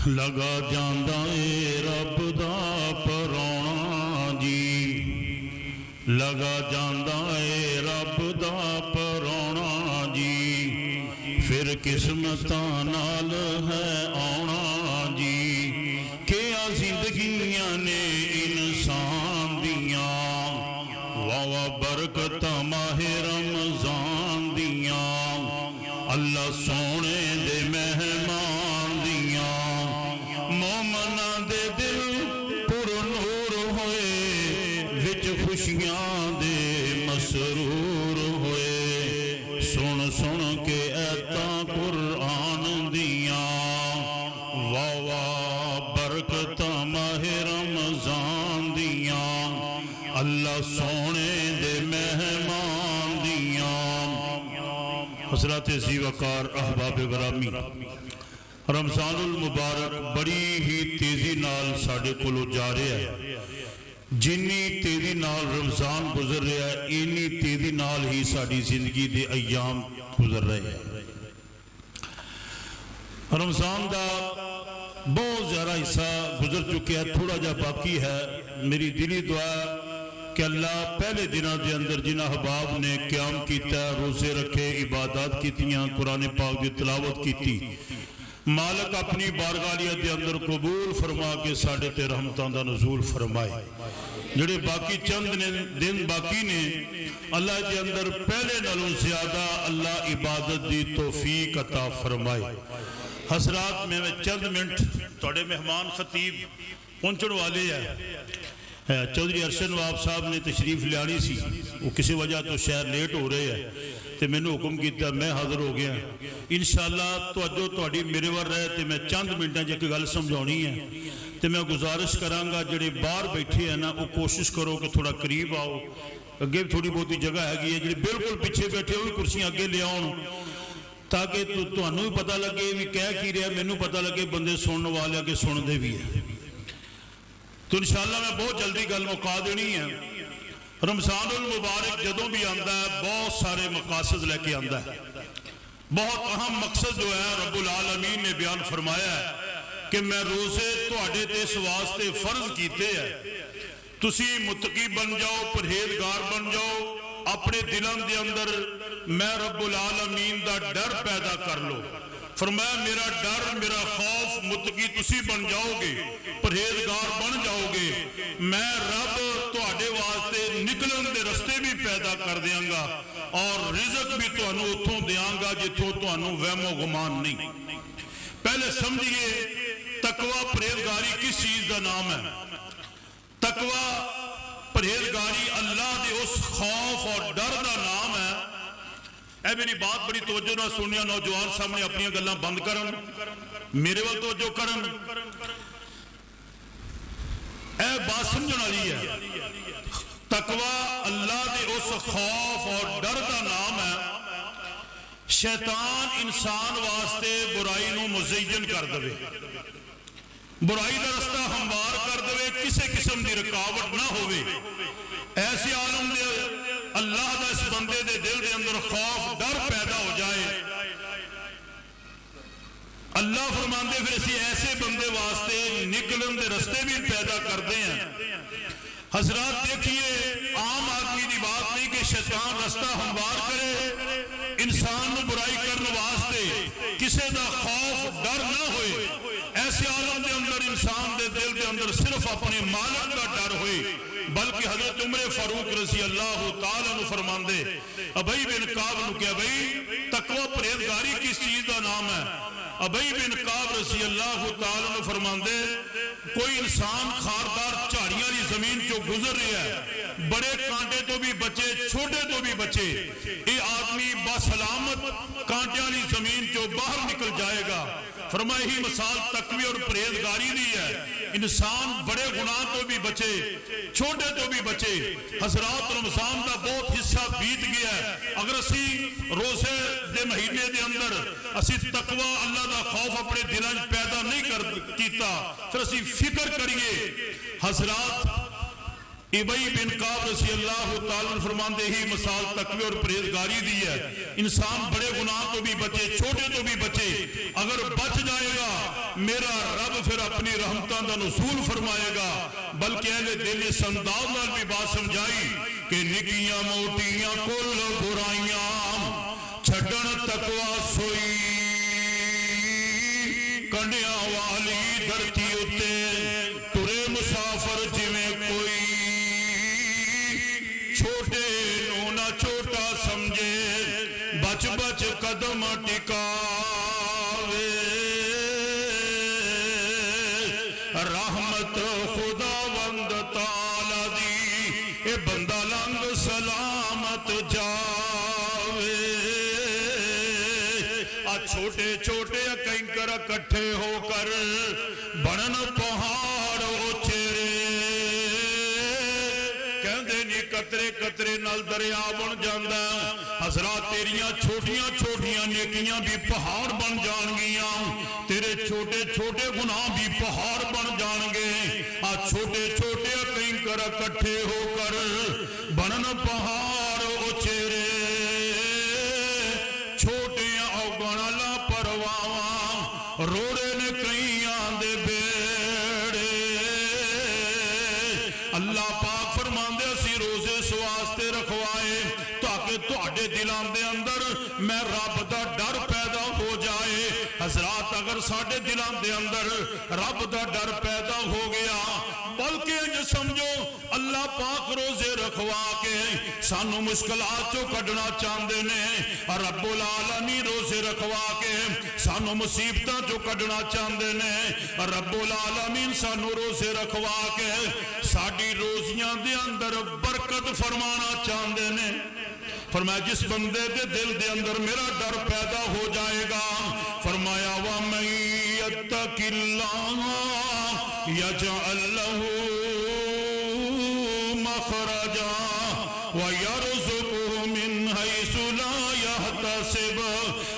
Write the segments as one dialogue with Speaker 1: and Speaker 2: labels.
Speaker 1: लगा जांदा ए रब दा पराउणा जी, लगा जांदा ए रब दा पराउणा जी, फिर किस्मतां नाल है आउणा जी। क्या जिंदगियां ने इंसान दियां, वावा बरकतां माहे रमजान दियां, अल्लाह सोने दे मेहमान दियां, मोमना दे दिल पुर नूर होए, विच खुशियां दे मसरूर होए, सुन सुन के ऐता कुरान दियां, वाह वाह बरकतां माहे रमजान दियां, अल्लाह सोने दे मेहमान दियां। हज़रात ज़ी वक़ार अहबाब गिरामी, रमज़ानुल मुबारक बड़ी ही तेज़ी नाल साडे कोलों जा रहा है। जिन्नी तेज़ी नाल रमज़ान गुजर रहा है, इन्नी तेज़ी नाल ही साडी जिंदगी के अयाम गुजर रहे हैं। रमज़ान का बहुत ज़्यादा हिस्सा गुजर चुका है, थोड़ा जा बाकी है। मेरी दिली दुआ कि अल्लाह पहले दिनों के अंदर जिन्हां अहबाब ने क्याम किया, रोज़े रखे, इबादत कीतियां, कुरान पाक की तिलावत की, मालक अपनी बारगाह के अंदर कबूल फरमा के साढ़े ते रहमतां दा नज़ूल फरमाए। जिहड़े बाकी चंद ने दिन बाकी ने, अल्लाह के अंदर पहले नालों ज़्यादा अल्लाह इबादत की तौफीक अता फरमाए। हज़रात में चंद मिनट, तुहाडे मेहमान खतीब पहुँचने वाले है। चौधरी अरशद नवाब साहब ने तशरीफ लियानी सी, वो किसी वजह तो शायद लेट हो रहे हैं, तो मैंने हुक्म किया, मैं हाज़र हो गया। इंशाअल्लाह तवज्जो तुहाडी मेरे वाल रहे तो मैं चंद मिनटां च एक गल समझानी है। तो मैं गुजारिश करांगा जिहड़े बाहर बैठे हैं ना, वो कोशिश करो कि थोड़ा करीब आओ। अगे भी थोड़ी बहुती जगह हैगी है, जिहड़े बिल्कुल पिछे बैठे वो भी कुर्सियां अगे ले आउण, ताकि तुहानूं भी पता लगे भी कह की रहा, मैनूं पता लगे बंदे सुनने वाले अगे सुनते भी है। तो इंशाअल्लाह मैं बहुत जल्दी गल मुका देनी है। रमज़ानुल मुबारक जदों भी आता है, बहुत सारे मकासद लेके आता है। बहुत अहम मकसद जो है रब्बुल आलमीन ने बयान फरमाया है कि मैं रोज़े तुहाडे ते इस वास्ते फर्ज कीते है, तुसी मुत्तकी बन जाओ, परहेजगार बन जाओ, अपने दिलों के अंदर मैं रब्बुल आलमीन दा डर पैदा कर लो। फरमाया मेरा डर, मेरा खौफ मुत्तकी तुसी बन जाओगे, परहेजगार बन जाओगे, मैं रब तुहाडे वास्ते निकलन दे रस्ते भी पैदा कर देंगा और रिज़्क भी तुहानू उथों देंगा जिथों तुहानू वहमो गुमान नहीं। पहले समझिए तकवा परहेजगारी किस चीज़ का नाम है। तकवा परहेजगारी अल्लाह के उस खौफ और डर का नाम है। ऐ मेरी बात बड़ी तवज्जो नाल सुनिया, नौजवान सामने अपनी गल्लां बंद करन, मेरे वाल तवज्जो करन। ऐ बात समझण वाली है। तकवा अल्लाह के उस खौफ और डर का नाम है। शैतान इंसान वास्ते बुराई नूं मुज़य्यन कर देवे, बुराई का रास्ता हमवार कर देवे, किसी किस्म की रुकावट ना होवे। ऐसे आलम दे अल्लाह का इस बंदे दे दिल के अंदर खौफ डर पैदा हो जाए। अल्लाह फरमांदे फिर असीं ऐसे बंदे वास्ते निकलन दे रस्ते भी पैदा करते हैं। हजरात देखिए, आम आदमी की बात नहीं कि शैतान रास्ता हमवार करे, इंसान को बुराई करने वास्ते किसी का खौफ डर ना होए। ऐसे आलम के अंदर इंसान के दिल के अंदर सिर्फ अपने मालिक का डर होए। बल्कि हजरत उमर फारूक रज़ी अल्लाह तआला नु फरमांदे, अबई बिन काब नु कहा भाई तकवा परहेजगारी किस चीज का नाम है। अबई बिन काब रज़ी अल्लाह तआला नु फरमांदे, कोई इंसान खारदार झाड़ियां की जमीन चो गुजर रहा है, बड़े कांटे तो भी बचे, छोटे तो भी बचे, ये आदमी बसलामत कांटियां की जमीन चो बाहर निकल जाएगा। फरमाया ही मिसाल तकवी और परहेजगारी दी है। इंसान बड़े गुनाह तो भी बचे, छोटे तो भी बचे। हजरात रमजान का बहुत हिस्सा बीत गया है। अगर असी रोजे के महीने के अंदर असी तकवा अल्लाह का खौफ अपने दिलों में पैदा नहीं कर किया, फिर असी फिक्र करिए। हजरात इबई बिन काब रसी अल्लाह ताला फरमाते ही मिसाल तकवे और परहेजगारी दी है। इंसान बड़े गुनाह तो भी बचे, छोटे तो भी बचे, अगर बच जाएगा मेरा रब फिर अपनी रहमतां दा नसूल फरमाएगा। बल्कि अहले दिल इस अंदाज नाल भी बात समझाई कि निकियां मोटियां कुल बुराइयां छड्डण तकवा सोई, कंडियां वाली धरती उत्ते तुरे मुसाफर जिवें कोई, छोटे नू ना छोटा समझे बच बच कदम टिकावे, रहमत खुदावंद ताला दी ए बंदा लंघ सलामत जावे। आ छोटे छोटे कंकर इकट्ठे होकर बनन पहाड़ उचेरे, कहंदे नी कतरे कतरे नाल दरिया बन जांदा। हज़रात तेरियां छोटियां छोटियां नेकियां भी पहाड़ बन जाणगियां, तेरे छोटे छोटे गुनाह भी पहाड़ बन जाणगे। आ छोटे छोटे कंकर इकट्ठे होकर बनन पहाड़ उचेरे, छोटियां औगण लापरवाहां रोड़े ने कईयां दे बेड़े। अल्लाह पाक फरमांदे असी रोजे इस वास्ते रखवाए ताकि तुहाडे दिलां दे अंदर मैं रब दा डर पैदा हो जाए। हज़रात अगर साडे दिलां दे अंदर रब दा डर पैदा हो गया, बल्कि इंज समझो अल्लाह पाक रोजे रखवा के सानू मुश्किलात चो कढ़ना चाहते ने, रब्बुल आलमीन रोजे रखवा के सानू मुसीबतां चो कढ़ना चाहते ने, रब्बुल आलमीन सानू रोजे रखवा के साडी रोजियां दे अंदर बरकत फरमाना चाहते ने। फरमाया जिस बंदे दे दिल दे अंदर मेरा डर पैदा हो जाएगा, फरमाया वा मैं यत्तकिल्लाह यजअल लहू मखरजा व यरज़ुकुहु मिन हैसु ला यहतसिब।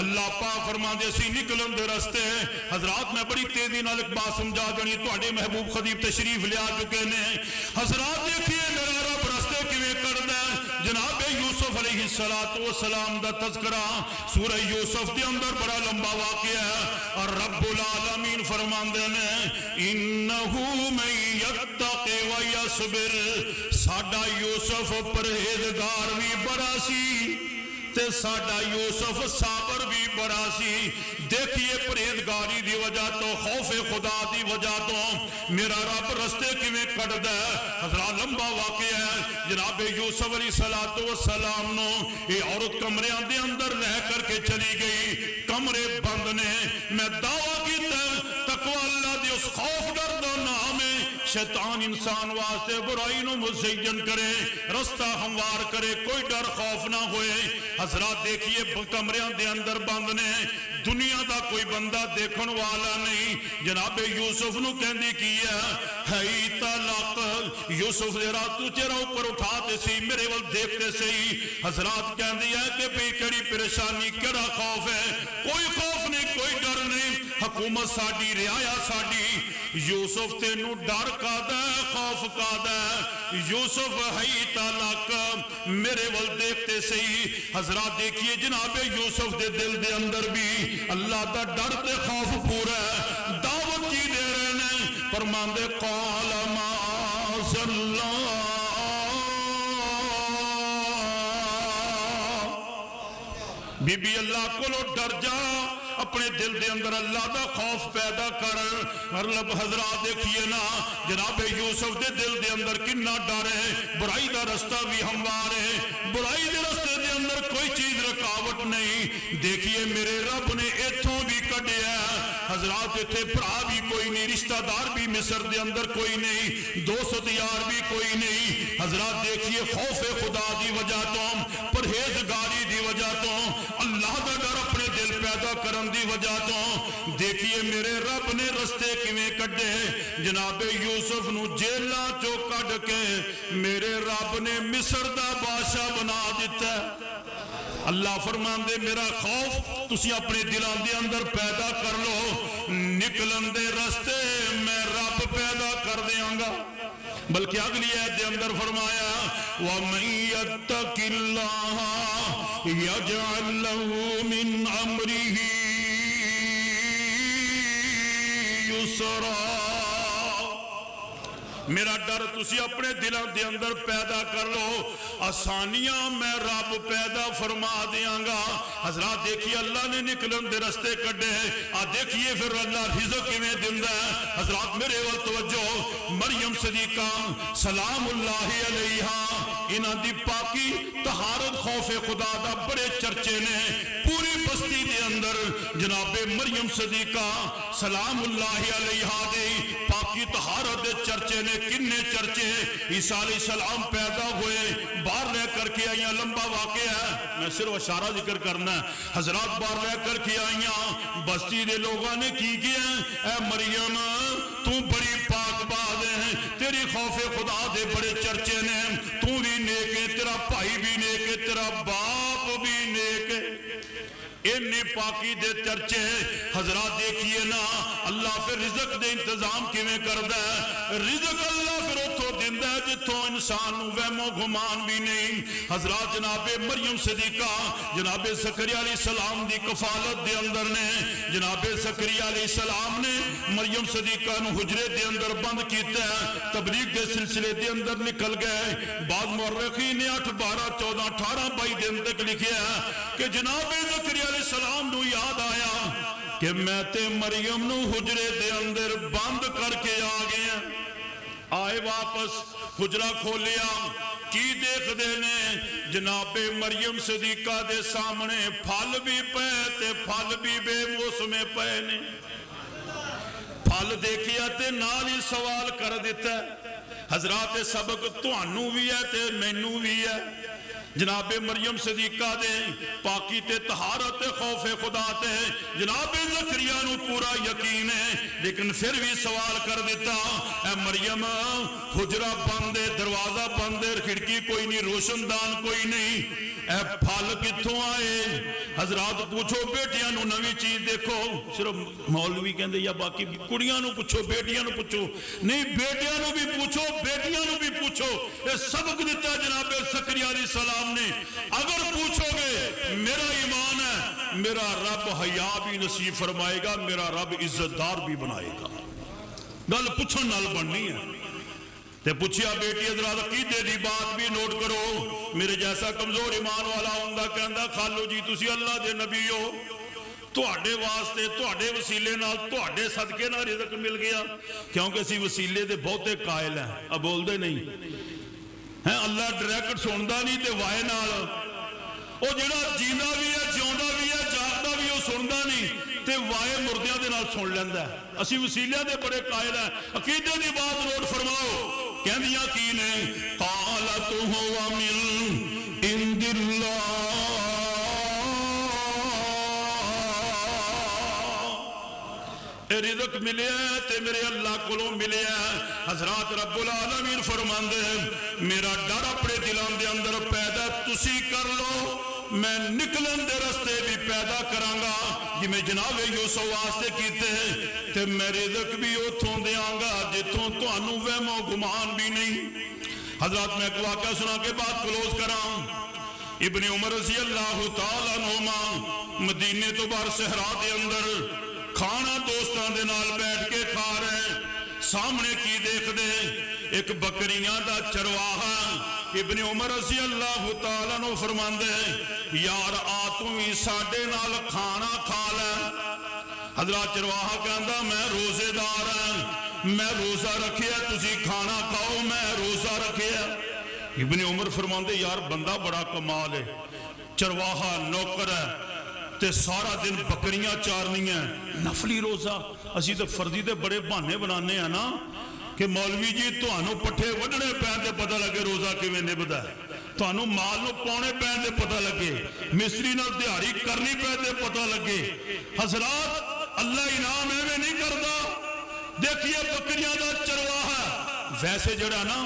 Speaker 1: अल्लाह पाक फरमांदे सी निकलन दे रस्ते। हज़रात मैं बड़ी तेजी नाल एक बात समझा देनी, तुहाडे महबूब खतीब तशरीफ लिया चुके ने। हज़रात देखिए मेरा रब रस्ते किवें करदा है। जनाब यूसुफ अलैहिस्सलातु वस्सलाम दा तज़किरा सूरह यूसुफ दे अंदर बड़ा लंबा वाक़या है और रब्बुल आलमीन फरमांदे ने इन्नहु मन यत्तक़ि व यस्बिर। साडा यूसुफ परहेजगार भी बड़ा सी ते साडा यूसुफ साबर भी बड़ा सी। देखिए परहेजगारी दी वजह तो, खौफे खुदा दी वजह तो मेरा रब रस्ते किवें कढ़दा है। हज़रात लंबा वाक़या है। जनाब यूसुफ अलैहिस्सलातु वस्सलाम नो ये औरत कमरियां दे अंदर रह करके चली गई, कमरे बंद ने। मैं दावा कीता तकवा अल्लाह दे उस खौफ डर दा नाम है। शैतान इंसान वास्ते बुराई नु मुज़य्यन करे, रास्ता हमवार करे, कोई डर खौफ ना होए। हज़रात देखिए कमरियां दे अंदर बंद ने, दुनिया का कोई बंदा देखण वाला नहीं। जनाब यूसुफ नु कहंदी की है तलाक। यूसुफ दे रातू चेहरा ऊपर उठाते सी, मेरे वल देखते सही। हज़रात कहंदी है कि भाई केड़ी परेशानी, केड़ा खौफ है? कोई खौफ नहीं, कोई डर नहीं, हुकूमत साडी, रियाया साडी। यूसुफ तेनू डर कादा है, खौफ कादा है? यूसुफ है तलाक, मेरे वल देखते सही। हज़रात देखिए जनाब यूसुफ दे दिल दे अंदर भी अल्लाह दा डर ते खौफ पूरा है। दावत की दे रहे ने, फरमांदे क़ाल माअज़ल्लाह, बीबी अल्लाह कोलो डर जा, अपने दिल दे अंदर अल्लाह दा खौफ पैदा कर। मतलब हज़रात देखिए ना जनाब यूसुफ दे दिल दे अंदर कितना डर है। बुराई दा रास्ता भी हमवार है, बुराई दे रास्ते दे अंदर कोई चीज रुकावट नहीं। देखिए मेरे रब ने इथों भी कढ़िया। हज़रात इत्थे भरा भी कोई नहीं, रिश्तेदार भी मिस्र दे अंदर कोई नहीं, दोस्त यार भी कोई नहीं। हज़रात देखिए खौफे खुदा दी वजह तो, परहेजगारी दी वजह तो, अल्लाह दा डर अपने दिल पैदा करन दी वजह तो देखिए मेरे रब ने रस्ते किवें कढ़े। जनाब यूसुफ नू जेलां चो कढ़ के मेरे रब ने मिस्र दा बादशाह बना दिता। अल्लाह फरमांदे मेरा खौफ तुसी अपने दिलां दे अंदर पैदा कर लो, निकलन दे रस्ते मैं रब पैदा कर देंगा। بلکہ اگلی آیت کے اندر فرمایا وَمَن يَتَّقِ اللَّهَ يَجْعَل لَّهُ مِنْ أَمْرِهِ يُسْرًا۔ میرا ڈر تسی اپنے دلوں دے اندر پیدا کر لو، آسانیاں میں رب پیدا فرما دیاں گا۔ حضرات دیکھیے اللہ نے نکلن دے رستے کڈے ہیں، دیکھیے پھر اللہ رزق کیویں دیندا ہے۔ حضرات میرے ول توجہ، مریم صدیقہ سلام اللہ علیہا انہاں دی پاکی طہارت خوف خدا دا بڑے چرچے نے پوری بستی دے اندر۔ جناب مریم صدیقہ سلام اللہ علیہا دی پاکی طہارت دے چرچے نے، کنے چرچے۔ عیسیٰ علیہ السلام پیدا ہوئے، باہر لے کر کے آئیاں، لمبا واقعہ ہے، میں صرف اشارہ ذکر کرنا ہے۔ حضرات باہر لے کر کے آئیاں، بستی دے لوگاں نے کی کیا، اے مریم تو بڑی پاک باز ہے، تیری خوف خدا دے بڑے چرچے نے، تو بھی نیک ہے، تیرا بھائی بھی نیک ہے، تیرا باپ بھی نیک ہے، انی پاکی دے چرچے۔ حضرات دیکھئے نا اللہ پھر رزق دے انتظام کیویں کردا ہے۔ رزق اللہ پھر اتھوں دیندا ہے جتھوں انسان نوں وہم و گمان بھی نہیں۔ حضرات جناب مریم صدیقہ جناب زکریا علیہ السلام دی کفالت دے اندر نے، جناب زکریا علیہ السلام نے مریم صدیقہ نو حجرے دے اندر بند کیتا ہے، تبلیغ دے سلسلے دے اندر نکل گئے۔ بعض مورخین نے 8 12 14 18 22 دن تک لکھیا ہے کہ جناب زکریا علیہ السلام نو یاد آیا کہ میں تے مریم نو حجرے دے اندر بند کر کے آ گیا۔ آئے واپس حجرہ کھولیا، کی دیکھ دینے جناب مریم صدیقہ دے سامنے پھل بھی پے تے پھل بھی بے موسم پے نے۔ پھل دیکھیا تے نال ہی سوال کر دیتا ہے۔ حضرات سبق تہانوں بھی ہے تے مینوں بھی ہے۔ جناب مریم صدیقہ دے پاکی تے طہارت خوف خدا تے جناب زکریا نو پورا یقین ہے، لیکن پھر بھی سوال کر دیتا، اے مریم حجرہ بند ہے، دروازہ بند ہے، کھڑکی کوئی نہیں، روشن دان کوئی نہیں، اے پھل کتھوں آئے؟ حضرات پوچھو بیٹیاں نو نوی چیز دیکھو، صرف مولوی کہندے یا باقی کڑیاں نو پوچھو، بیٹیاں نو پوچھو، نہیں بیٹیاں نو بھی پوچھو، بیٹیاں نو بھی پوچھو۔ اے سبق دیتا جناب زکریا علیہ السلام نے، اگر پوچھو گے میرا ایمان ہے میرا رب حیا بھی نصیب فرمائے گا، میرا رب عزت دار بھی بنائے گا۔ گل پوچھن نال بننی ہے۔ تے پوچھیا بیٹی حضرات عقیدے دی بات بھی نوٹ کرو، میرے جیسا کمزور ایمان والا ہوندا کہندا خالو جی تسی اللہ دے نبی ہو، تواڈے واسطے تواڈے وسیلے نال تواڈے صدقے نال رزق مل گیا، کیونکہ اسی وسیلے دے بہتے قائل ہیں، اب بول دے نہیں ہیں اللہ ڈائریکٹ سندا نہیں تے وائے نال او جڑا جیندا بھی ہے جیوندا بھی ہے جاگدا بھی او سندا نہیں تے وائے مردیاں دے نال سن لیندا ہے۔ اسی وسیلیاں دے بڑے قائل ہیں۔ عقیدے دی بات نوٹ فرماؤ، کہندیاں کی نے قالت هو من عند اللہ، رزق ملے ہے تے میرے اللہ کولوں ملے ہے۔ حضرات رب العالمین فرماندے ہیں میرا ڈر اپنے دلان دے اندر پیدا تسی کر لو، میں نکلن دے رستے بھی پیدا کرانگا جی میں جناب یوسف واسطے کیتے ہیں تے میں رزق بھی اتھوں دیاں گا جتوں تانوں وہم و گمان بھی نہیں۔ حضرات میں ایک واقعہ سنا کے بعد کلوز کراں۔ ابن عمر رضی اللہ تعالیٰ عنہما مدینے تو باہر صحرا دے اندر کھانا دوستان دے نال بیٹھ کے کھا رہے، سامنے کی دیکھ دے ایک بکریاں دا چرواہا۔ ابن عمر رضی اللہ تعالیٰ عنہ فرماندے یار آ تو ہی ساڈے نال کھانا کھا لے۔ حضرات چرواہا کہندا میں روزے دار ہاں، میں روزہ رکھیا، تسی کھانا کھاؤ، میں روزہ رکھیا۔ ابن عمر فرماندے یار بندہ بڑا کمال ہے، چرواہا نوکر ہے تے سارا دن بکریاں چارنی ہیں، نفلی روزہ۔ اسی تو فرضی دے بڑے بہانے بنانے ہیں نا کہ مولوی جی تہانوں پٹھے وڈنے پین دے پتہ لگے روزہ کیویں نبھدا ہے، تہانوں مال نو پونے پین دے پتہ لگے، مستری نال دیہاڑی کرنی پین دے پتہ لگے۔ حضرات اللہ انعام ایویں نہیں کردا۔ دیکھیے بکریاں دا چرواہا ویسے جڑا نا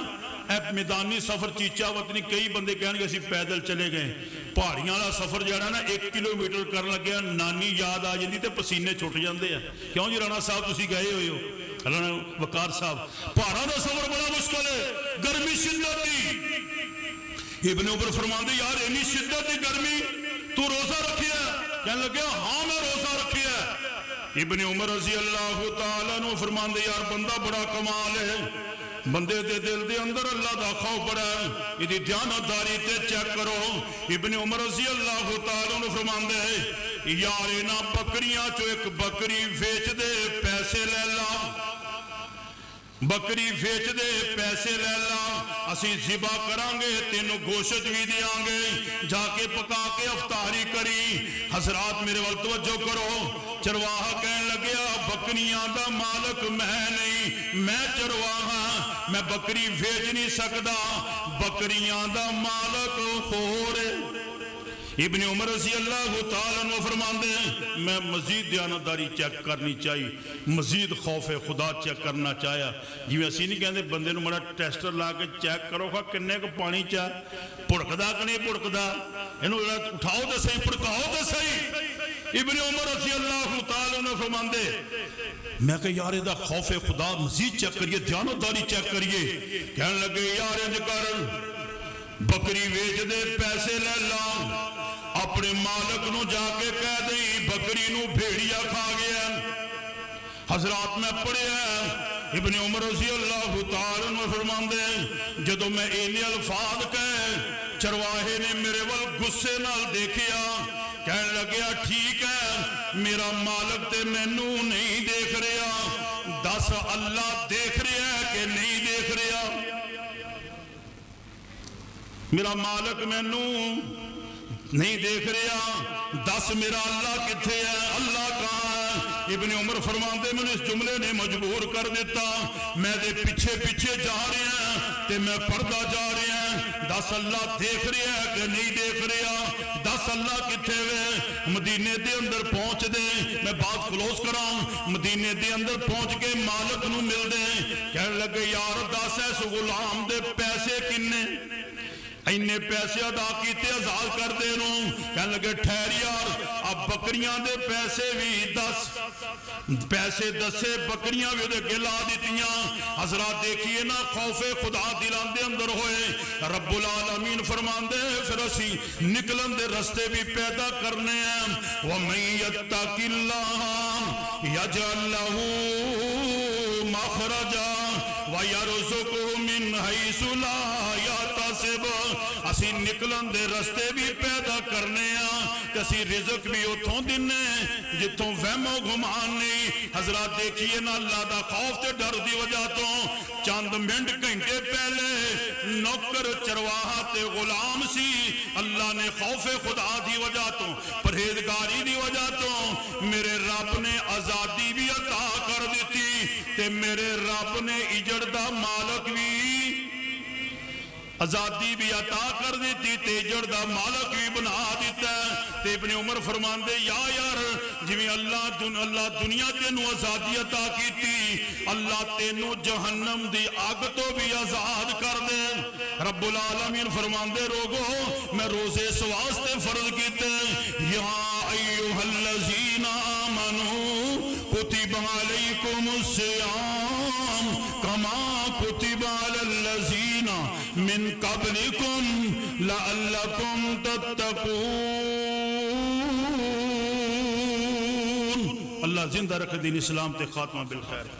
Speaker 1: میدانی سفر چیچا وطنی کئی بندے کہیں گے اسی پیدل چلے گئے پہاڑیاں والا سفر جڑا نا 1 کلومیٹر کرن لگیا نانی یاد آ جاندی تے پسینے چھٹ جاندے ہیں کیوں جی رانا صاحب تسی گئے ہوئے ہو رانا وقار صاحب پہاڑاں دا سفر بڑا مشکل ہے گرمی شدت دی ابن عمر فرماندے یار اتنی شدت دی گرمی تو روزہ رکھیا کہنے لگے ہاں میں روزہ رکھیا ابن عمر رضی اللہ تعالیٰ عنہ فرماندے یار بندہ بڑا کمال ہے بندے دے دل دے اندر اللہ دا خوف بڑا ہے یہ دیانتداری تے چیک کرو ابن عمر رضی اللہ تعالیٰ عنہ فرماندے یار اینا بکریاں چو ایک بکری ویچ دے پیسے لے لا بکری ویچ دے پیسے لے لا اسی ذبح کرانگے تینوں گوشت بھی دیاں گے جا کے پکا کے افطاری کری حضرات میرے وقت توجہ کرو چرواہا کہنے لگیا بکریاں دا مالک میں نہیں میں چرواہا میں بکری ویچ نہیں سکدا بکریاں دا مالک ہو رہے ابن عمر رضی اللہ تعالیٰ عنہ فرماندے میں مزید دیانتداری چیک کرنی چاہیے مزید خوف خدا چیک کرنا چاہیا جی میں اسی نہیں کہندے بندے نو بڑا ٹیسٹر لا کے چیک کرو خواہ کنے کو پانی چاہ پڑکدا کہ نہیں پڑکدا انہوں اٹھاؤ دے صحیح پڑکاؤ دے صحیح ابن عمر رضی اللہ تعالیٰ عنہ فرماندے میں کہ یار دا خوف خدا مزید چیک کریے دیانتداری چیک کریے کہنے لگے یار انج کر بکری ویچ دے پیسے لے لا اپنے مالک نو جا کے کہہ دیں بکری نو بھیڑیا کھا گیا حضرات میں پڑھیا ابن عمر رضی اللہ تعالیٰ عنہ فرماندے جدو میں اینی الفاظ کہے چرواہے نے میرے ول غصے نال دیکھیا کہنے لگیا ٹھیک ہے میرا مالک تے مینوں نہیں دیکھ رہا دس اللہ دیکھ رہا ہے کہ نہیں دیکھ رہا میرا مالک مینوں نہیں دیکھ رہا دس میرا اللہ کتھے ہے اللہ کہاں ہے ابن عمر فرماندے میں اس جملے نے مجبور کر دیتا میں دے پیچھے پیچھے جا رہے ہیں تے میں پردہ جا رہے ہیں دس اللہ دیکھ رہا ہے کہ نہیں دیکھ رہا دس اللہ کتھے ہوئے مدینے دے اندر پہنچ دے میں بات کلوز کراں مدینے دے اندر پہنچ کے مالک نو مل دے کہنے لگے یار دس ایس غلام دے پیسے کنے اینے پیسے ادا کیتے ازال کر دے نو کہنے لگے ٹھہر یار اب بکریاں دے پیسے بھی دس پیسے دسے بکریاں بھی دے گلا دیتیاں حضرات دیکھئے نا خوف خدا دلان دے اندر ہوئے رب العالمین فرمان دے پھر اسی نکلن دے رستے بھی پیدا کرنے ہیں وَمَن يَتَّقِ اللَّهَ يَجْعَل لَّهُ مَخْرَجًا وَيَرْزُقْهُ مِنْ حَيْثُ لَا يَحْتَسِبُ اسی نکلن دے رستے بھی پیدا کرنے ہیں کسی رزق بھی اتھوں دینے جتوں وہم و گمان نہیں حضرات دیکھئے نا اللہ دا خوف تے ڈر دی وجہ تو چاند منٹ گھنٹے پہلے نوکر چرواہا تے غلام سی اللہ نے خوف خدا دی وجہ تو پرہیزگاری دی وجہ تو میرے رب نے آزادی بھی عطا کر دیتی تے میرے رب نے اجڑ مالک بھی آزادی بھی عطا کر دیتی تیجڑ دا مالک بھی بنا دیتا ہے تے ابن عمر فرمان دے یا یار جویں اللہ دنیا تینوں آزادی عطا کیتی اللہ تینوں جہنم دی آگ تو بھی آزاد کر دے رب العالمین فرمان دے روگو میں روزے سواستے فرض کیتے یا ایوہ الذین آمنوا کتب علیکم الصیام کما کتب علی الذین من قبلکم لعلکم تتقون اللہ زندہ رکھ دین اسلام تے خاتمہ بالخیر